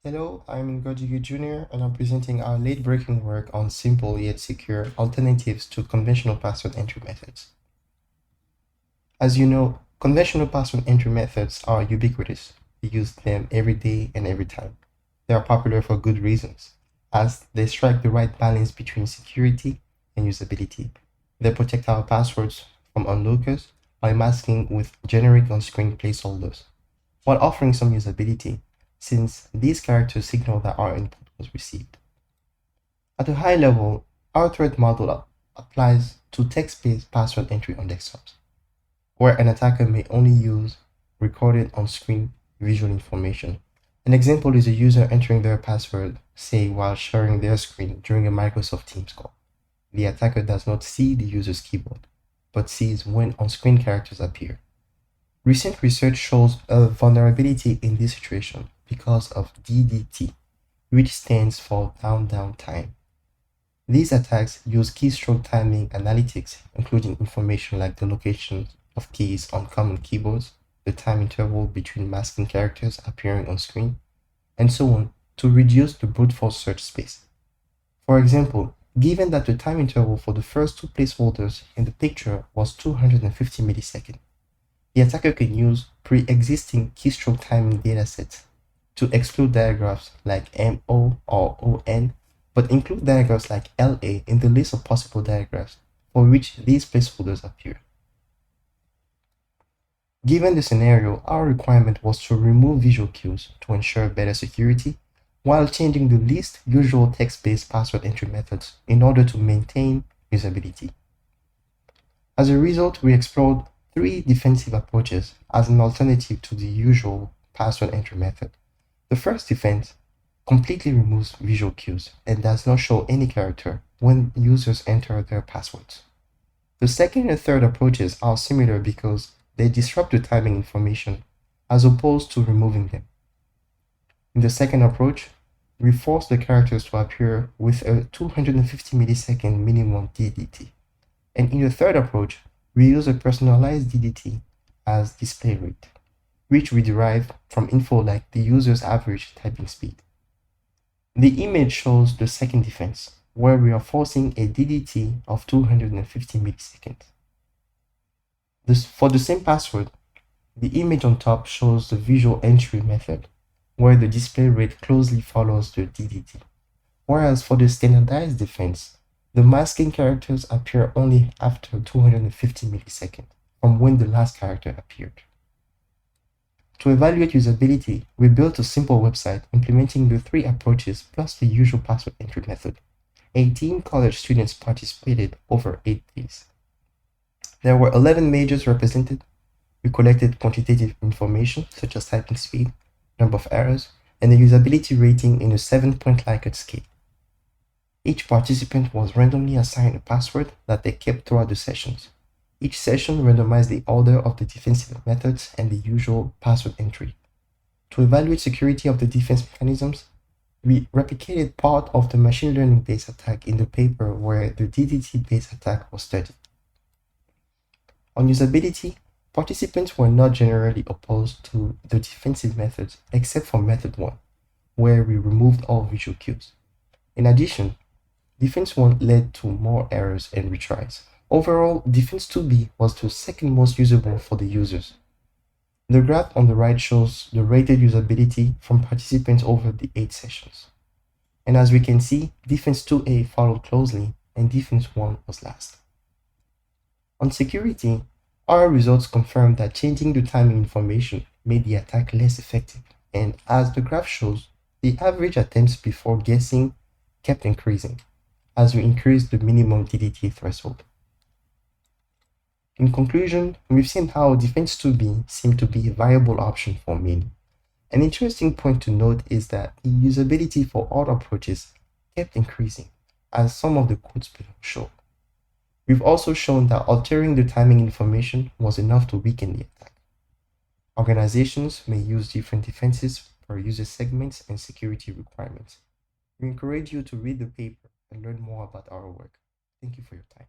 Hello, I'm Ngojigu Jr. and I'm presenting our late-breaking work on simple yet secure alternatives to conventional password entry methods. As you know, conventional password entry methods are ubiquitous. We use them every day and every time. They are popular for good reasons, as they strike the right balance between security and usability. They protect our passwords from onlookers by masking with generic on-screen placeholders, while offering some usability, since these characters signal that our input was received. At a high level, our threat model applies to text-based password entry on desktops, where an attacker may only use recorded on-screen visual information. An example is a user entering their password, say while sharing their screen during a Microsoft Teams call. The attacker does not see the user's keyboard, but sees when on-screen characters appear. Recent research shows a vulnerability in this situation because of DDT, which stands for down time. These attacks use keystroke timing analytics, including information like the location of keys on common keyboards, the time interval between masking characters appearing on screen, and so on, to reduce the brute force search space. For example, given that the time interval for the first two placeholders in the picture was 250 milliseconds, the attacker can use pre-existing keystroke timing datasets to exclude diagraphs like MO or ON, but include diagrams like LA in the list of possible diagrams for which these placeholders appear. Given the scenario, our requirement was to remove visual cues to ensure better security, while changing the least usual text-based password entry methods in order to maintain usability. As a result, we explored three defensive approaches as an alternative to the usual password entry method. The first defense completely removes visual cues and does not show any character when users enter their passwords. The second and third approaches are similar because they disrupt the timing information as opposed to removing them. In the second approach, we force the characters to appear with a 250 millisecond minimum DDT. And in the third approach, we use a personalized DDT as display rate, which we derive from info like the user's average typing speed. The image shows the second defense, where we are forcing a DDT of 250 milliseconds. For the same password, the image on top shows the visual entry method, where the display rate closely follows the DDT. Whereas for the standardized defense, the masking characters appear only after 250 milliseconds from when the last character appeared. To evaluate usability, we built a simple website implementing the three approaches plus the usual password entry method. 18 college students participated over 8 days. There were 11 majors represented. We collected quantitative information such as typing speed, number of errors, and the usability rating in a 7-point Likert scale. Each participant was randomly assigned a password that they kept throughout the sessions. Each session randomized the order of the defensive methods and the usual password entry. To evaluate security of the defense mechanisms, we replicated part of the machine learning-based attack in the paper where the DDT-based attack was studied. On usability, participants were not generally opposed to the defensive methods except for method 1, where we removed all visual cues. In addition, Defense 1 led to more errors and retries. Overall, Defense 2B was the second most usable for the users. The graph on the right shows the rated usability from participants over the 8 sessions. And as we can see, Defense 2A followed closely and Defense 1 was last. On security, our results confirmed that changing the timing information made the attack less effective, and as the graph shows, the average attempts before guessing kept increasing as we increased the minimum DDT threshold. In conclusion, we've seen how Defense 2B seemed to be a viable option for many. An interesting point to note is that the usability for all approaches kept increasing, as some of the quotes below show. We've also shown that altering the timing information was enough to weaken the attack. Organizations may use different defenses per user segments and security requirements. We encourage you to read the paper and learn more about our work. Thank you for your time.